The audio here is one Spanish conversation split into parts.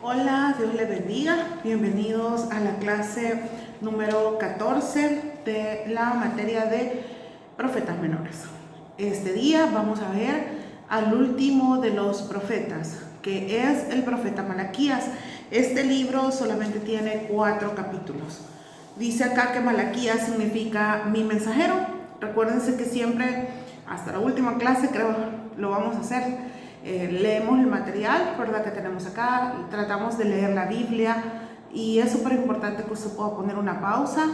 Hola, Dios les bendiga. Bienvenidos a la clase número 14 de la materia de profetas menores. Este día vamos a ver al último de los profetas, que es el profeta Malaquías. Este libro solamente tiene 4 capítulos. Dice acá que Malaquías significa mi mensajero. Recuérdense que siempre, hasta la última clase creo, lo vamos a hacer. Leemos el material, ¿verdad?, que tenemos acá, tratamos de leer la Biblia y es súper importante que usted pueda poner una pausa,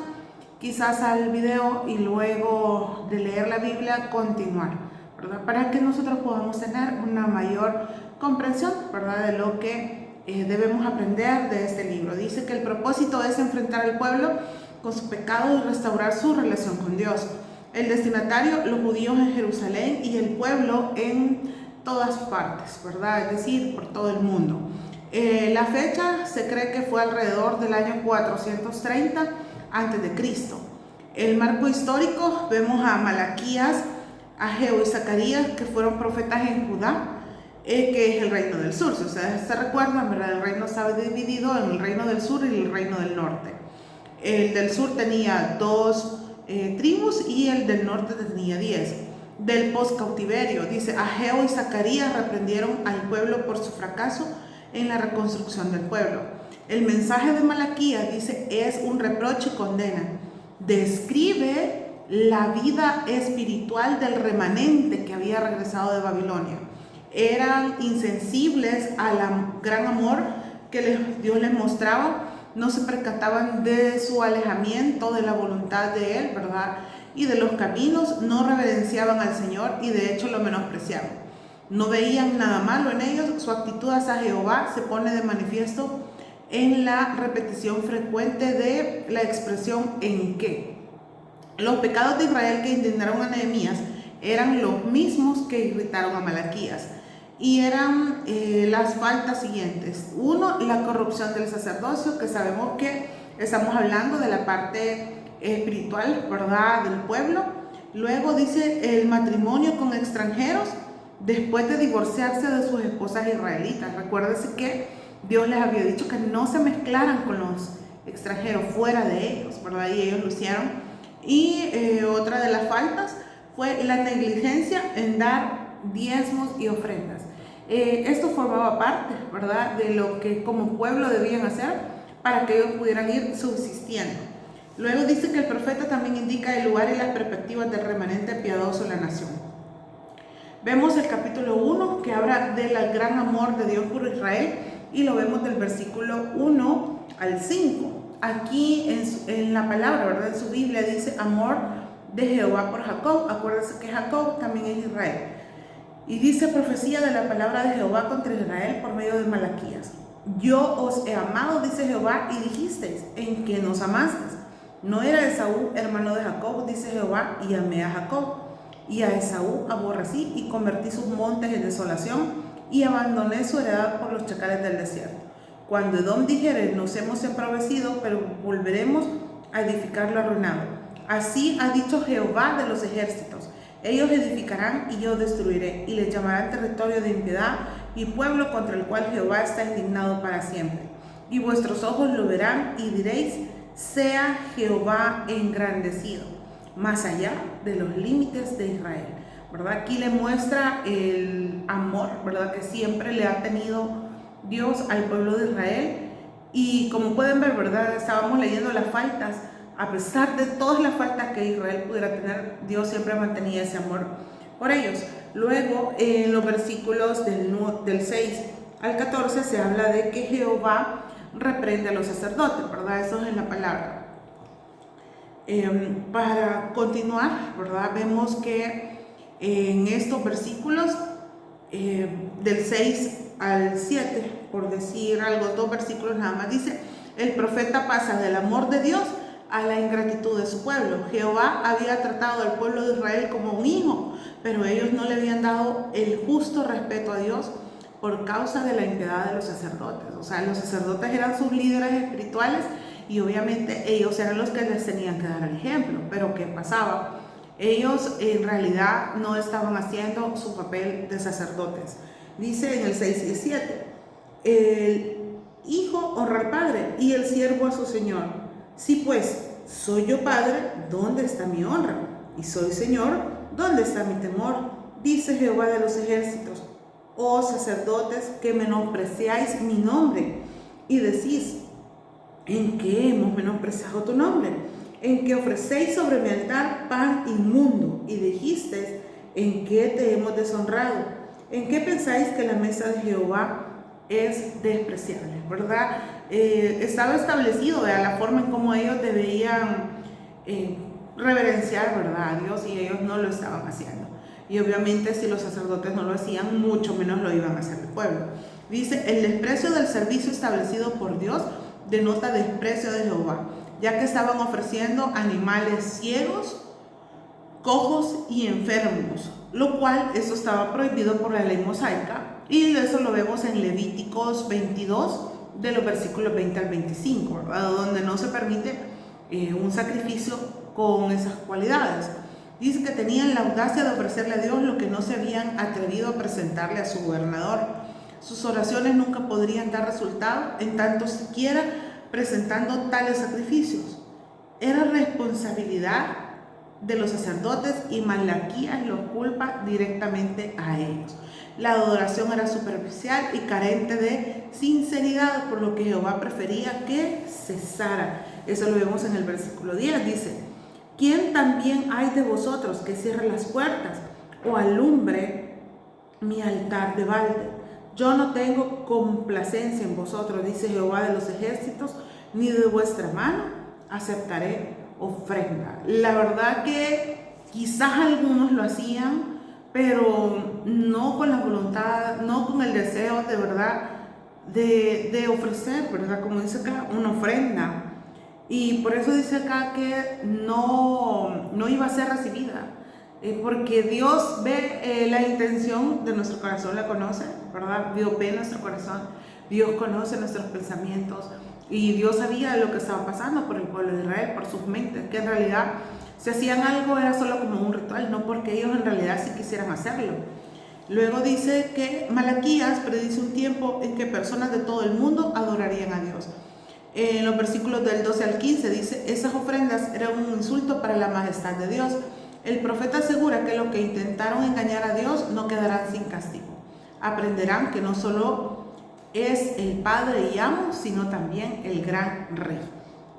quizás al video, y luego de leer la Biblia continuar, ¿verdad?, para que nosotros podamos tener una mayor comprensión, ¿verdad?, de lo que debemos aprender de este libro. Dice que el propósito es enfrentar al pueblo con su pecado y restaurar su relación con Dios. El destinatario, los judíos en Jerusalén y el pueblo en todas partes, ¿verdad? Es decir, por todo el mundo. La fecha se cree que fue alrededor del año 430 a.C. El marco histórico, vemos a Malaquías, Ageo y Zacarías, que fueron profetas en Judá, que es el reino del sur. Si ustedes se recuerdan, ¿verdad?, el reino estaba dividido en el reino del sur y el reino del norte. El del sur tenía 2 tribus y el del norte tenía 10. Del post-cautiverio, dice, Ageo y Zacarías reprendieron al pueblo por su fracaso en la reconstrucción del pueblo. El mensaje de Malaquías, dice, es un reproche y condena. Describe la vida espiritual del remanente que había regresado de Babilonia. Eran insensibles al gran amor que Dios les mostraba, no se percataban de su alejamiento de la voluntad de Él, ¿verdad?, y de los caminos, no reverenciaban al Señor y de hecho lo menospreciaban. No veían nada malo en ellos. Su actitud hacia Jehová se pone de manifiesto en la repetición frecuente de la expresión en que. Los pecados de Israel que indignaron a Nehemías eran los mismos que irritaron a Malaquías y eran las faltas siguientes. 1, la corrupción del sacerdocio, que sabemos que estamos hablando de la parte espiritual, ¿verdad?, del pueblo. Luego dice el matrimonio con extranjeros después de divorciarse de sus esposas israelitas. Recuérdense que Dios les había dicho que no se mezclaran con los extranjeros fuera de ellos, ¿verdad?, y ellos lo hicieron. Y otra de las faltas fue la negligencia en dar diezmos y ofrendas. Esto formaba parte, ¿verdad?, de lo que como pueblo debían hacer para que ellos pudieran ir subsistiendo. Luego dice que el profeta también indica el lugar y las perspectivas del remanente piadoso en la nación. Vemos el capítulo 1 que habla del gran amor de Dios por Israel y lo vemos del versículo 1 al 5. Aquí en la palabra, ¿verdad?, en su Biblia dice amor de Jehová por Jacob. Acuérdense que Jacob también es Israel. Y dice profecía de la palabra de Jehová contra Israel por medio de Malaquías. Yo os he amado, dice Jehová, y dijisteis, ¿en qué nos amasteis? No era Esaú hermano de Jacob, dice Jehová, y amé a Jacob, y a Esaú aborrecí y convertí sus montes en desolación y abandoné su heredad por los chacales del desierto. Cuando Edom dijere, nos hemos emprovecido, pero volveremos a edificar lo arruinado. Así ha dicho Jehová de los ejércitos, ellos edificarán y yo destruiré, y les llamarán territorio de impiedad y pueblo contra el cual Jehová está indignado para siempre. Y vuestros ojos lo verán y diréis, sea Jehová engrandecido, más allá de los límites de Israel, ¿verdad? Aquí le muestra el amor, ¿verdad?, que siempre le ha tenido Dios al pueblo de Israel. Y como pueden ver, ¿verdad?, estábamos leyendo las faltas. A pesar de todas las faltas que Israel pudiera tener, Dios siempre mantenía ese amor por ellos. Luego, en los versículos del 6 al 14 se habla de que Jehová reprende a los sacerdotes, ¿verdad? Eso es en la palabra. Para continuar, ¿verdad?, vemos que en estos versículos del 6 al 7, por decir algo, 2 versículos nada más, dice, el profeta pasa del amor de Dios a la ingratitud de su pueblo. Jehová había tratado al pueblo de Israel como un hijo, pero ellos no le habían dado el justo respeto a Dios por causa de la impiedad de los sacerdotes. O sea, los sacerdotes eran sus líderes espirituales y obviamente ellos eran los que les tenían que dar el ejemplo. Pero ¿qué pasaba? Ellos en realidad no estaban haciendo su papel de sacerdotes. Dice en el 6 y 7, honra al padre y el siervo a su señor. Si pues soy yo padre, ¿dónde está mi honra? Y soy señor, ¿dónde está mi temor? Dice Jehová de los ejércitos: oh sacerdotes, que menospreciáis mi nombre y decís: ¿en qué hemos menospreciado tu nombre? En que ofrecéis sobre mi altar pan inmundo, y dijisteis: ¿en qué te hemos deshonrado? ¿En qué pensáis que la mesa de Jehová es despreciable? ¿Verdad? Estaba establecido, ¿verdad?, la forma en cómo ellos debían reverenciar, ¿verdad?, a Dios, y ellos no lo estaban haciendo. Y obviamente si los sacerdotes no lo hacían, mucho menos lo iban a hacer el pueblo. Dice: el desprecio del servicio establecido por Dios denota desprecio de Jehová, ya que estaban ofreciendo animales ciegos, cojos y enfermos, lo cual eso estaba prohibido por la ley mosaica, y eso lo vemos en Levíticos 22, de los versículos 20 al 25, ¿verdad?, donde no se permite un sacrificio con esas cualidades. Dice que tenían la audacia de ofrecerle a Dios lo que no se habían atrevido a presentarle a su gobernador. Sus oraciones nunca podrían dar resultado en tanto siquiera presentando tales sacrificios. Era responsabilidad de los sacerdotes, y Malaquías los culpa directamente a ellos. La adoración era superficial y carente de sinceridad, por lo que Jehová prefería que cesara. Eso lo vemos en el versículo 10. Dice: ¿quién también hay de vosotros que cierre las puertas o alumbre mi altar de balde? Yo no tengo complacencia en vosotros, dice Jehová de los ejércitos, ni de vuestra mano aceptaré ofrenda. La verdad que quizás algunos lo hacían, pero no con la voluntad, no con el deseo de verdad de ofrecer, ¿verdad?, como dice acá, una ofrenda. Y por eso dice acá que no iba a ser recibida, porque Dios ve la intención de nuestro corazón, la conoce, ¿verdad? Dios ve nuestro corazón, Dios conoce nuestros pensamientos, y Dios sabía lo que estaba pasando por el pueblo de Israel, por sus mentes, que en realidad si hacían algo era solo como un ritual, no porque ellos en realidad sí quisieran hacerlo. Luego dice que Malaquías predice un tiempo en que personas de todo el mundo adorarían a Dios. En los versículos del 12 al 15 dice: esas ofrendas eran un insulto para la majestad de Dios. El profeta asegura que los que intentaron engañar a Dios no quedarán sin castigo. Aprenderán que no solo es el Padre y amo, sino también el gran Rey.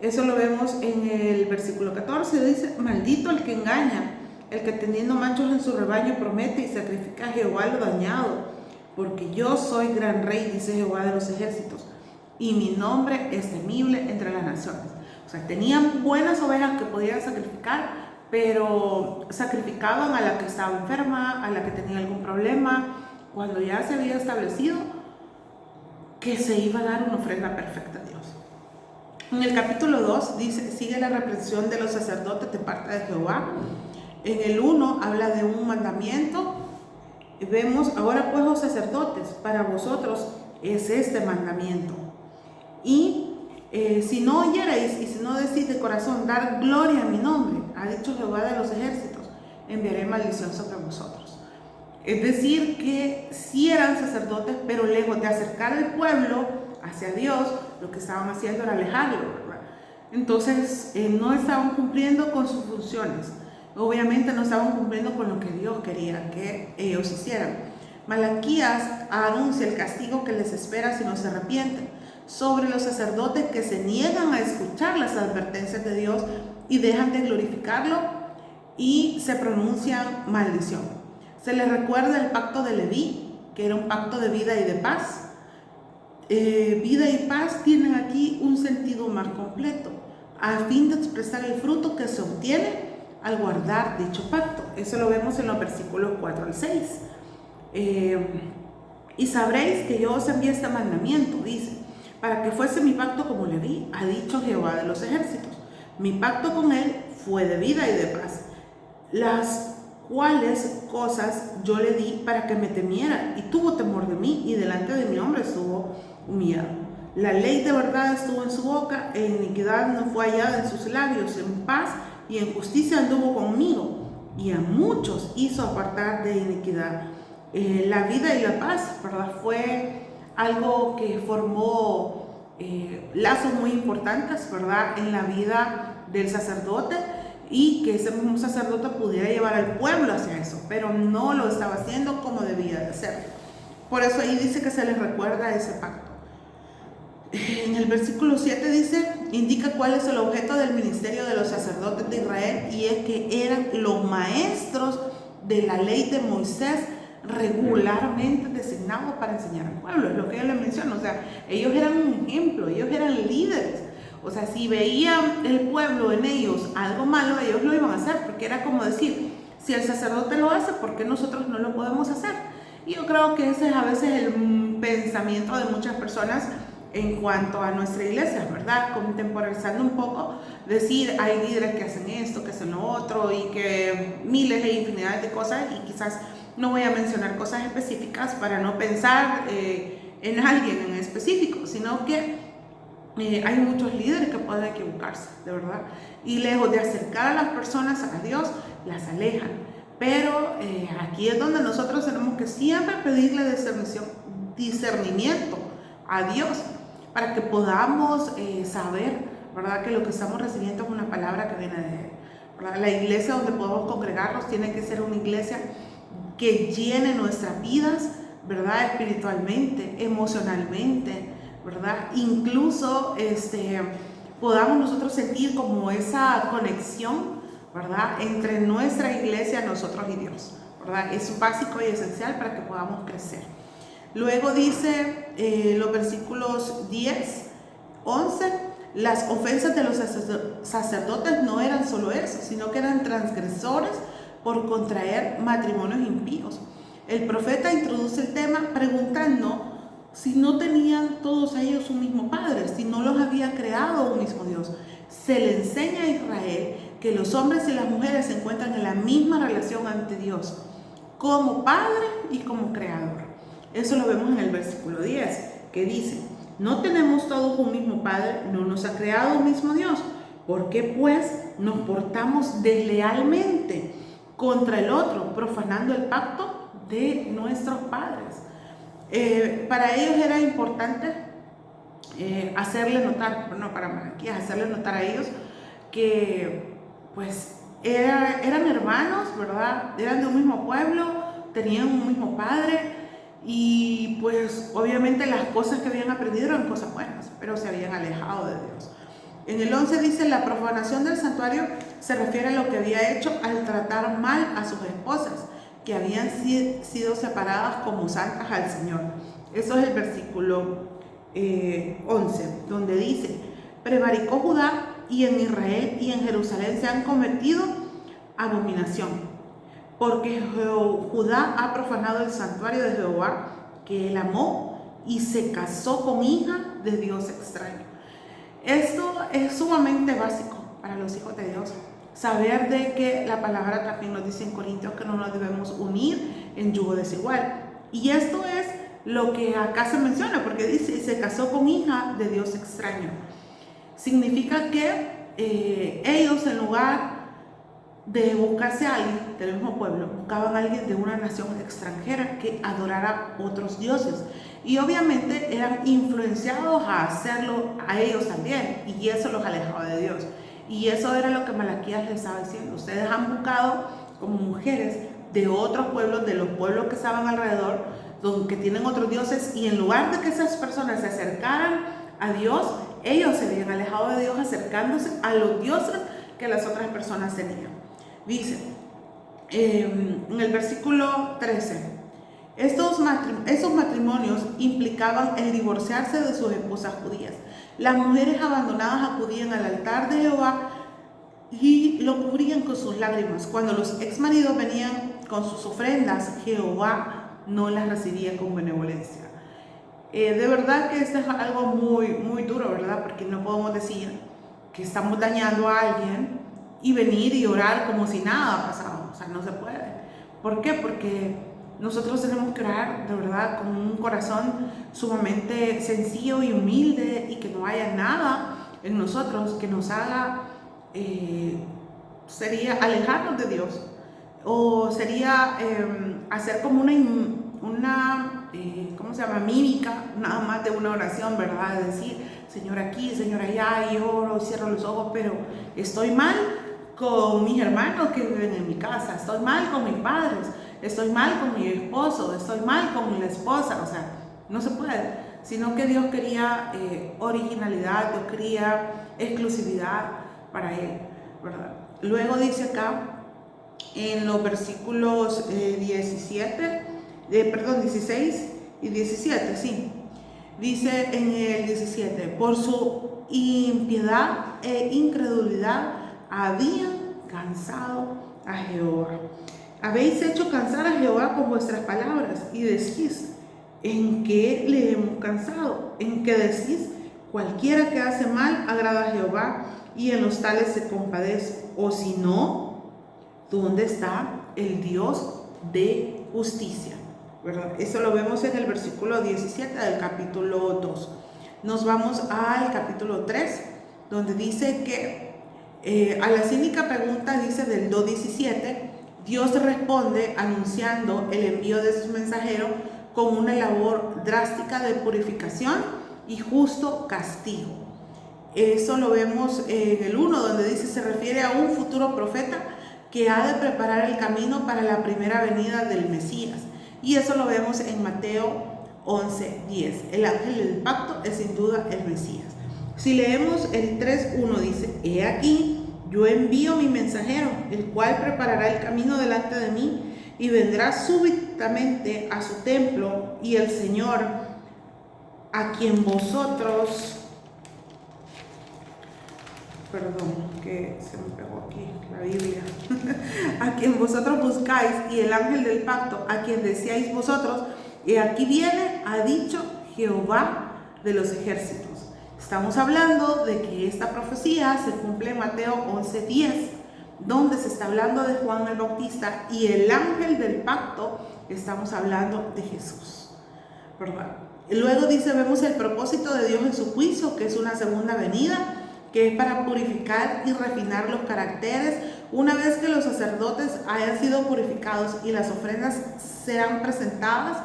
Eso lo vemos en el versículo 14. Dice: maldito el que engaña, el que teniendo machos en su rebaño promete y sacrifica a Jehová lo dañado, porque yo soy gran Rey, dice Jehová de los ejércitos, y mi nombre es temible entre las naciones. O sea, tenían buenas ovejas que podían sacrificar, pero sacrificaban a la que estaba enferma, a la que tenía algún problema, cuando ya se había establecido que se iba a dar una ofrenda perfecta a Dios. En el capítulo 2 dice, sigue la reprensión de los sacerdotes de parte de Jehová. En el 1 habla de un mandamiento. Vemos: ahora pues, oh sacerdotes, para vosotros es este mandamiento. Y si no oyereis y si no decís de corazón dar gloria a mi nombre, ha dicho Jehová de los ejércitos, enviaré maldición sobre vosotros. Es decir, que sí eran sacerdotes, pero lejos de acercar al pueblo hacia Dios, lo que estaban haciendo era alejarlo, ¿verdad? Entonces no estaban cumpliendo con sus funciones. Obviamente no estaban cumpliendo con lo que Dios quería que ellos hicieran. Malaquías anuncia el castigo que les espera si no se arrepienten sobre los sacerdotes que se niegan a escuchar las advertencias de Dios y dejan de glorificarlo y se pronuncian maldición. Se les recuerda el pacto de Leví, que era un pacto de vida y de paz. Vida y paz tienen aquí un sentido más completo, a fin de expresar el fruto que se obtiene al guardar dicho pacto. Eso lo vemos en los versículos 4 al 6. Y sabréis que yo os envié este mandamiento, dice, para que fuese mi pacto como Leví, ha dicho Jehová de los ejércitos. Mi pacto con él fue de vida y de paz, las cuales cosas yo le di para que me temiera, y tuvo temor de mí, y delante de mi hombre estuvo humillado. La ley de verdad estuvo en su boca, e iniquidad no fue hallada en sus labios. En paz y en justicia anduvo conmigo, y a muchos hizo apartar de iniquidad. La vida y la paz, ¿verdad?, fue algo que formó lazos muy importantes, ¿verdad?, en la vida del sacerdote, y que ese mismo sacerdote pudiera llevar al pueblo hacia eso, pero no lo estaba haciendo como debía de hacer. Por eso ahí dice que se les recuerda ese pacto. En el versículo 7 dice, indica cuál es el objeto del ministerio de los sacerdotes de Israel, y es que eran los maestros de la ley de Moisés, regularmente designados para enseñar al pueblo. Es lo que yo les menciono, o sea, ellos eran un ejemplo, ellos eran líderes. O sea, si veían el pueblo en ellos algo malo, ellos lo iban a hacer, porque era como decir, si el sacerdote lo hace, ¿por qué nosotros no lo podemos hacer? Y yo creo que ese es a veces el pensamiento de muchas personas en cuanto a nuestra iglesia, ¿verdad? Contemporizando un poco, decir, hay líderes que hacen esto, que hacen lo otro, y que miles e infinidad de cosas, y quizás no voy a mencionar cosas específicas para no pensar en alguien en específico, sino que hay muchos líderes que pueden equivocarse, de verdad, y lejos de acercar a las personas a Dios, las alejan. Pero aquí es donde nosotros tenemos que siempre pedirle discernimiento a Dios, para que podamos saber, ¿verdad?, que lo que estamos recibiendo es una palabra que viene de Él, ¿verdad? La iglesia donde podemos congregarnos tiene que ser una iglesia que llene nuestras vidas, ¿verdad?, espiritualmente, emocionalmente, ¿verdad? Incluso podamos nosotros sentir como esa conexión, ¿verdad?, entre nuestra iglesia, nosotros y Dios, ¿verdad? Es básico y esencial para que podamos crecer. Luego dice los versículos 10, 11, las ofensas de los sacerdotes no eran solo eso, sino que eran transgresores por contraer matrimonios impíos. El profeta introduce el tema preguntando si no tenían todos ellos un mismo padre, si no los había creado un mismo Dios. Se le enseña a Israel que los hombres y las mujeres se encuentran en la misma relación ante Dios, como padre y como creador. Eso lo vemos en el versículo 10, que dice, no tenemos todos un mismo padre, no nos ha creado un mismo Dios. ¿Por qué pues nos portamos deslealmente contra el otro, profanando el pacto de nuestros padres? Para ellos era importante hacerle notar, no para Malaquías, hacerle notar a ellos que pues eran hermanos, ¿verdad? Eran de un mismo pueblo, tenían un mismo padre, y pues obviamente las cosas que habían aprendido eran cosas buenas, pero se habían alejado de Dios. En el 11 dice, la profanación del santuario se refiere a lo que había hecho al tratar mal a sus esposas, que habían sido separadas como santas al Señor. Eso es el versículo 11, donde dice, prevaricó Judá, y en Israel y en Jerusalén se han cometido abominación, porque Judá ha profanado el santuario de Jehová, que él amó, y se casó con hija de Dios extraño. Esto es sumamente básico para los hijos de Dios. Saber de que la palabra también nos dice en Corintios que no nos debemos unir en yugo desigual. Y esto es lo que acá se menciona, porque dice, se casó con hija de Dios extraño. Significa que ellos, en lugar de buscarse a alguien del mismo pueblo, buscaban a alguien de una nación extranjera que adorara otros dioses, y obviamente eran influenciados a hacerlo a ellos también, y eso los alejaba de Dios. Y eso era lo que Malaquías les estaba diciendo. Ustedes han buscado como mujeres de otros pueblos, de los pueblos que estaban alrededor, que tienen otros dioses, y en lugar de que esas personas se acercaran a Dios, ellos se habían alejado de Dios acercándose a los dioses que las otras personas tenían. Dice en el versículo 13, esos matrimonios implicaban el divorciarse de sus esposas judías. Las mujeres abandonadas acudían al altar de Jehová y lo cubrían con sus lágrimas. Cuando los ex maridos venían con sus ofrendas, Jehová no las recibía con benevolencia. De verdad que esto es algo muy, muy duro, ¿verdad? Porque no podemos decir que estamos dañando a alguien y venir y orar como si nada ha pasado. O sea, no se puede. ¿Por qué? Porque nosotros tenemos que orar de verdad con un corazón sumamente sencillo y humilde, y que no haya nada en nosotros que nos haga, sería alejarnos de Dios, o sería hacer como una mímica, nada más de una oración, ¿verdad? De decir, Señor aquí, Señor allá, y oro, y cierro los ojos, pero estoy mal con mis hermanos que viven en mi casa, estoy mal con mis padres, estoy mal con mi esposo, estoy mal con la esposa, o sea, no se puede, sino que Dios quería originalidad, Dios quería exclusividad para Él, ¿verdad? Luego dice acá, en los versículos 16 y 17, sí. Dice en el 17, por su impiedad e incredulidad habían cansado a Jehová. Habéis hecho cansar a Jehová con vuestras palabras y decís, ¿en qué le hemos cansado? ¿En qué decís? Cualquiera que hace mal agrada a Jehová y en los tales se compadece. O si no, ¿dónde está el Dios de justicia? ¿Verdad? Eso lo vemos en el versículo 17 del capítulo 2. Nos vamos al capítulo 3, donde dice que a la cínica pregunta, dice del 2:17, Dios responde anunciando el envío de su mensajero con una labor drástica de purificación y justo castigo. Eso lo vemos en el 1, donde dice, se refiere a un futuro profeta que ha de preparar el camino para la primera venida del Mesías. Y eso lo vemos en Mateo 11:10. El ángel del pacto es sin duda el Mesías. Si leemos el 3:1 dice, he aquí, yo envío mi mensajero, el cual preparará el camino delante de mí y vendrá súbitamente a su templo, y el Señor, a quien vosotros... Perdón, que se me pegó aquí la Biblia. A quien vosotros buscáis, y el ángel del pacto, a quien decíais vosotros, y aquí viene, ha dicho Jehová de los ejércitos. Estamos hablando de que esta profecía se cumple en Mateo 11:10, donde se está hablando de Juan el Bautista, y el ángel del pacto, estamos hablando de Jesús, ¿verdad? Y luego dice, vemos el propósito de Dios en su juicio, que es una segunda venida, que es para purificar y refinar los caracteres. Una vez que los sacerdotes hayan sido purificados y las ofrendas sean presentadas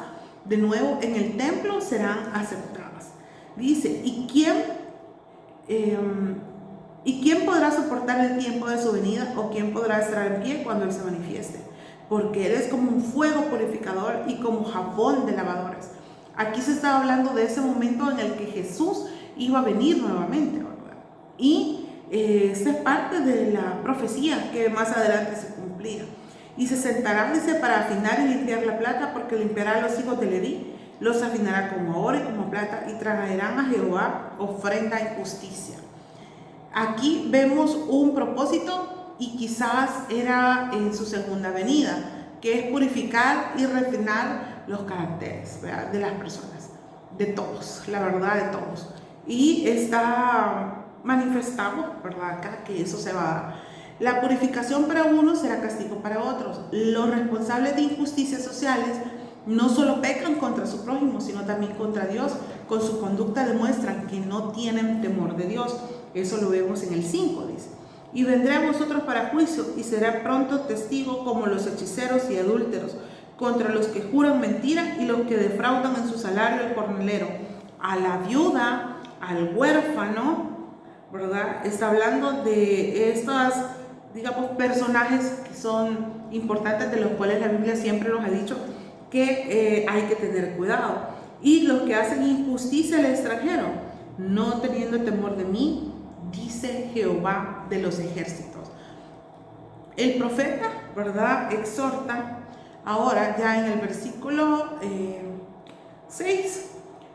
de nuevo en el templo, serán aceptadas. Dice, ¿y quién podrá soportar el tiempo de su venida? ¿O quién podrá estar en pie cuando Él se manifieste? Porque eres como un fuego purificador y como jabón de lavadores. Aquí se está hablando de ese momento en el que Jesús iba a venir nuevamente, ¿verdad? Y esta es parte de la profecía que más adelante se cumplía. Y se sentarán, dice, para afinar y limpiar la plata, porque limpiará a los hijos de Leví, los afinará como oro y como plata, y traerán a Jehová ofrenda en justicia. Aquí vemos un propósito, y quizás era en su segunda venida, que es purificar y refinar los caracteres, ¿verdad?, de las personas, de todos, la verdad, de todos. Y está manifestado, ¿verdad?, acá que eso se va a dar. La purificación para unos será castigo para otros. Los responsables de injusticias sociales no solo pecan contra su prójimo, sino también contra Dios. Con su conducta demuestran que no tienen temor de Dios. Eso lo vemos en el 5, dice. Y vendré a vosotros para juicio, y será pronto testigo como los hechiceros y adúlteros, contra los que juran mentira y los que defraudan en su salario al jornalero, a la viuda, al huérfano, ¿verdad? Está hablando de estos, digamos, personajes que son importantes, de los cuales la Biblia siempre nos ha dicho que hay que tener cuidado. Y los que hacen injusticia al extranjero, no teniendo temor de mí, dice Jehová de los ejércitos. El profeta, ¿verdad?, exhorta ahora ya en el versículo 6,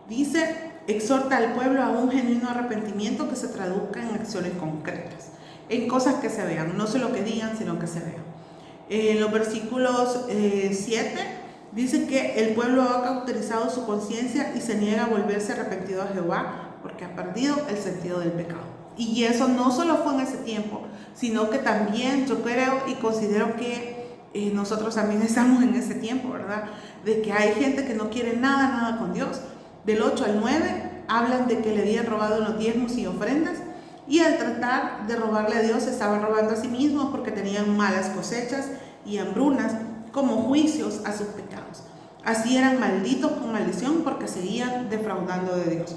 dice, exhorta al pueblo a un genuino arrepentimiento que se traduzca en acciones concretas, en cosas que se vean, no solo que digan, sino que se vean. En los versículos 7 dice que el pueblo ha cauterizado su conciencia y se niega a volverse arrepentido a Jehová porque ha perdido el sentido del pecado. Y eso no solo fue en ese tiempo, sino que también yo creo y considero que nosotros también estamos en ese tiempo, ¿verdad? De que hay gente que no quiere nada con Dios. Del 8 al 9 hablan de que le habían robado los diezmos y ofrendas, y al tratar de robarle a Dios se estaban robando a sí mismos porque tenían malas cosechas y hambrunas como juicios a sus pecados. Así eran malditos con maldición porque seguían defraudando de Dios,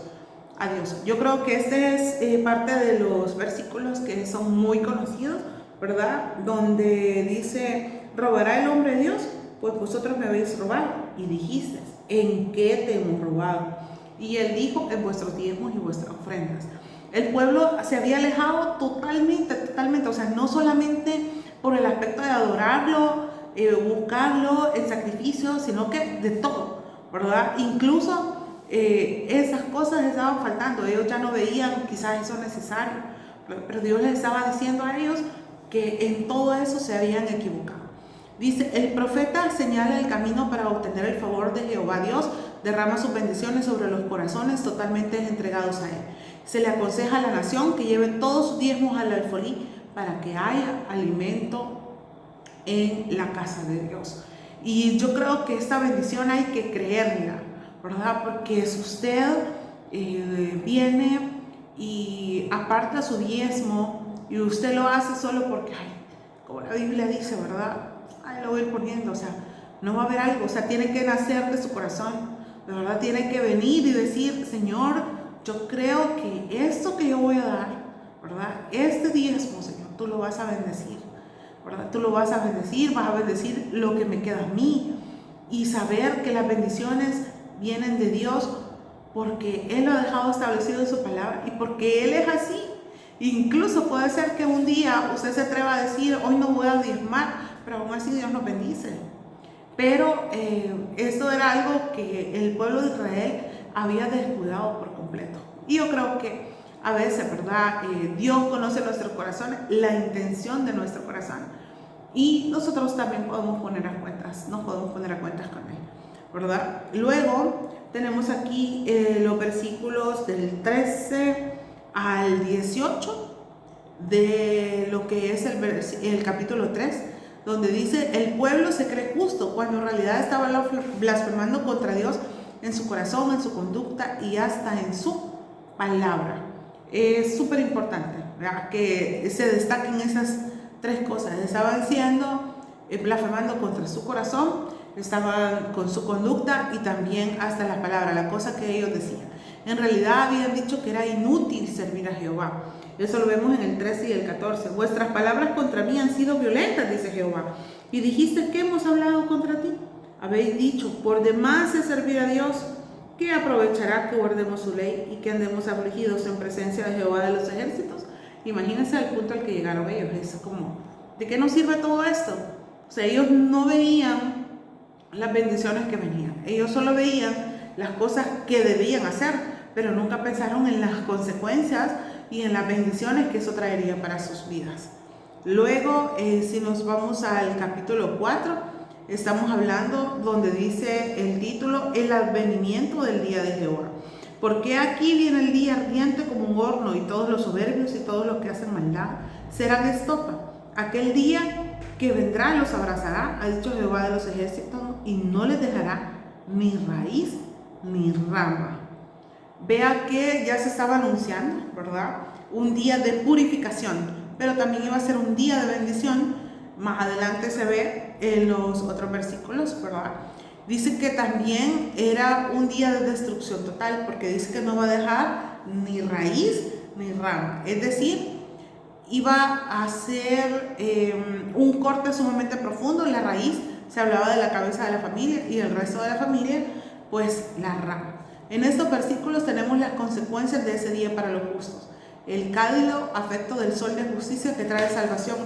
a Dios. Yo creo que este es parte de los versículos que son muy conocidos, ¿verdad? Donde dice, ¿robará el hombre a Dios? Pues vosotros me habéis robado. Y dijiste, ¿en qué te hemos robado? Y él dijo, en vuestros diezmos y vuestras ofrendas. El pueblo se había alejado totalmente, o sea, no solamente por el aspecto de adorarlo, buscarlo en sacrificio, sino que de todo, ¿verdad? Incluso esas cosas estaban faltando, ellos ya no veían quizás eso necesario, pero Dios les estaba diciendo a ellos que en todo eso se habían equivocado. Dice, el profeta señala el camino para obtener el favor de Jehová Dios, derrama sus bendiciones sobre los corazones totalmente entregados a él. Se le aconseja a la nación que lleve todos sus diezmos al alfolí para que haya alimento en la casa de Dios. Y yo creo que esta bendición hay que creerla, ¿verdad? Porque si usted viene y aparta su diezmo y usted lo hace solo porque, como la Biblia dice, ¿verdad? Lo voy a ir poniendo, o sea, no va a haber algo, o sea, tiene que nacer de su corazón, de verdad tiene que venir y decir, Señor, yo creo que esto que yo voy a dar, ¿verdad? Este diezmo, Señor, tú lo vas a bendecir, ¿verdad? Tú lo vas a bendecir lo que me queda a mí, y saber que las bendiciones vienen de Dios porque Él lo ha dejado establecido en su palabra y porque Él es así. Incluso puede ser que un día usted se atreva a decir, hoy no voy a diezmar, pero aún así Dios nos bendice. Pero esto era algo que el pueblo de Israel había descuidado por completo. Y yo creo que a veces, ¿verdad? Dios conoce nuestro corazón, la intención de nuestro corazón. Y nosotros también podemos poner a cuentas, nos podemos poner a cuentas con Él, ¿verdad? Luego tenemos aquí los versículos del 13 al 18 de lo que es el capítulo 3, donde dice, el pueblo se cree justo cuando en realidad estaba blasfemando contra Dios en su corazón, en su conducta y hasta en su palabra. Es súper importante, ¿verdad?, que se destaquen esas tres cosas. Estaban siendo blasfemando contra su corazón, estaban con su conducta y también hasta la palabra, la cosa que ellos decían. En realidad habían dicho que era inútil servir a Jehová. Eso lo vemos en el 13 y el 14. Vuestras palabras contra mí han sido violentas, dice Jehová. Y dijiste, ¿qué hemos hablado contra ti? Habéis dicho, por demás es servir a Dios. ¿Qué aprovechará que guardemos su ley y que andemos afligidos en presencia de Jehová de los ejércitos? Imagínense el punto al que llegaron ellos. Es como, ¿de qué nos sirve todo esto? O sea, ellos no veían las bendiciones que venían. Ellos solo veían las cosas que debían hacer, pero nunca pensaron en las consecuencias y en las bendiciones que eso traería para sus vidas. Luego, si nos vamos al capítulo 4, estamos hablando donde dice el título, el advenimiento del día de Jehová. Porque aquí viene el día ardiente como un horno, y todos los soberbios y todos los que hacen maldad serán estopa. Aquel día que vendrá los abrazará, ha dicho Jehová de los ejércitos, y no les dejará ni raíz ni rama. Vea que ya se estaba anunciando, ¿verdad?, un día de purificación, pero también iba a ser un día de bendición. Más adelante se ve en los otros versículos, ¿verdad? Dice que también era un día de destrucción total, porque dice que no va a dejar ni raíz ni rama. Es decir, iba a ser un corte sumamente profundo. La raíz se hablaba de la cabeza de la familia y el resto de la familia, pues la rama. En estos versículos tenemos las consecuencias de ese día para los justos. El cálido afecto del sol de justicia que trae salvación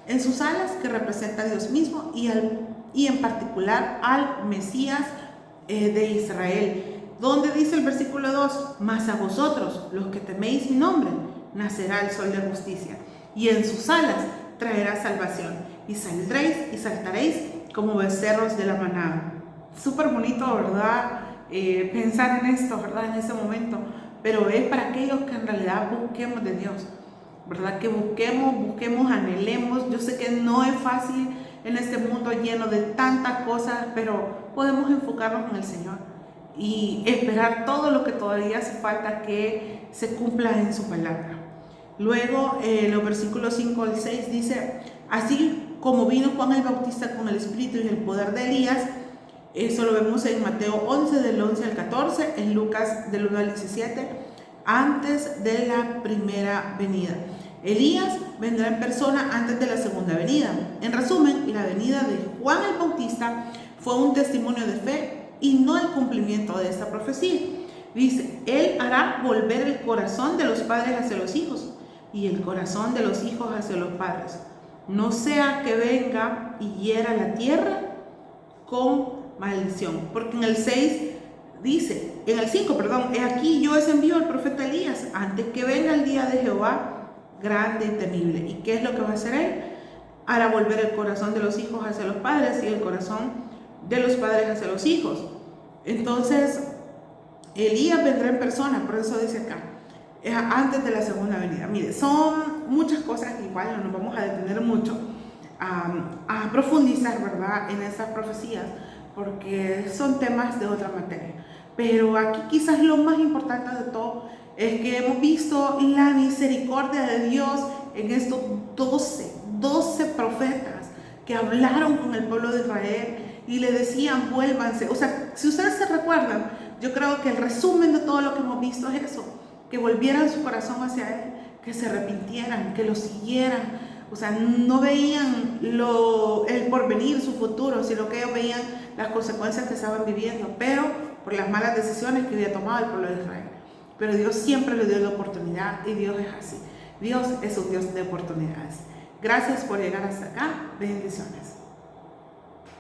en sus alas, que representa a Dios mismo y en particular al Mesías de Israel. Donde dice el versículo 2, mas a vosotros, los que teméis mi nombre, nacerá el sol de justicia, y en sus alas traerá salvación, y saldréis y saltaréis como becerros de la manada. Súper bonito, ¿verdad?, pensar en esto, ¿verdad?, en ese momento, pero es para aquellos que en realidad busquemos de Dios, ¿verdad?, que busquemos, anhelemos. Yo sé que no es fácil en este mundo lleno de tantas cosas, pero podemos enfocarnos en el Señor y esperar todo lo que todavía hace falta que se cumpla en su palabra. Luego, los versículos 5 al 6 dice, así como vino Juan el Bautista con el espíritu y el poder de Elías, Eso lo vemos en Mateo 11, del 11 al 14, en Lucas del 1 al 17, antes de la primera venida. Elías vendrá en persona antes de la segunda venida. En resumen, la venida de Juan el Bautista fue un testimonio de fe y no el cumplimiento de esta profecía. Dice, Él hará volver el corazón de los padres hacia los hijos y el corazón de los hijos hacia los padres. No sea que venga y hiera la tierra con maldición. Porque en el 6 dice, en el 5, perdón, he aquí yo os envío al profeta Elías antes que venga el día de Jehová grande y temible. ¿Y qué es lo que va a hacer él? Hará volver el corazón de los hijos hacia los padres y el corazón de los padres hacia los hijos. Entonces, Elías vendrá en persona, por eso dice acá, antes de la segunda venida. Mire, son muchas cosas que igual no nos vamos a detener mucho a profundizar, ¿verdad?, en esas profecías, porque son temas de otra materia. Pero aquí quizás lo más importante de todo es que hemos visto la misericordia de Dios en estos 12 profetas que hablaron con el pueblo de Israel y le decían, vuélvanse. O sea, si ustedes se recuerdan, yo creo que el resumen de todo lo que hemos visto es eso, que volvieran su corazón hacia Él, que se arrepintieran, que lo siguieran. O sea, no veían el porvenir, su futuro, sino que ellos veían las consecuencias que estaban viviendo, pero por las malas decisiones que había tomado el pueblo de Israel. Pero Dios siempre le dio la oportunidad y Dios es así. Dios es un Dios de oportunidades. Gracias por llegar hasta acá. Bendiciones.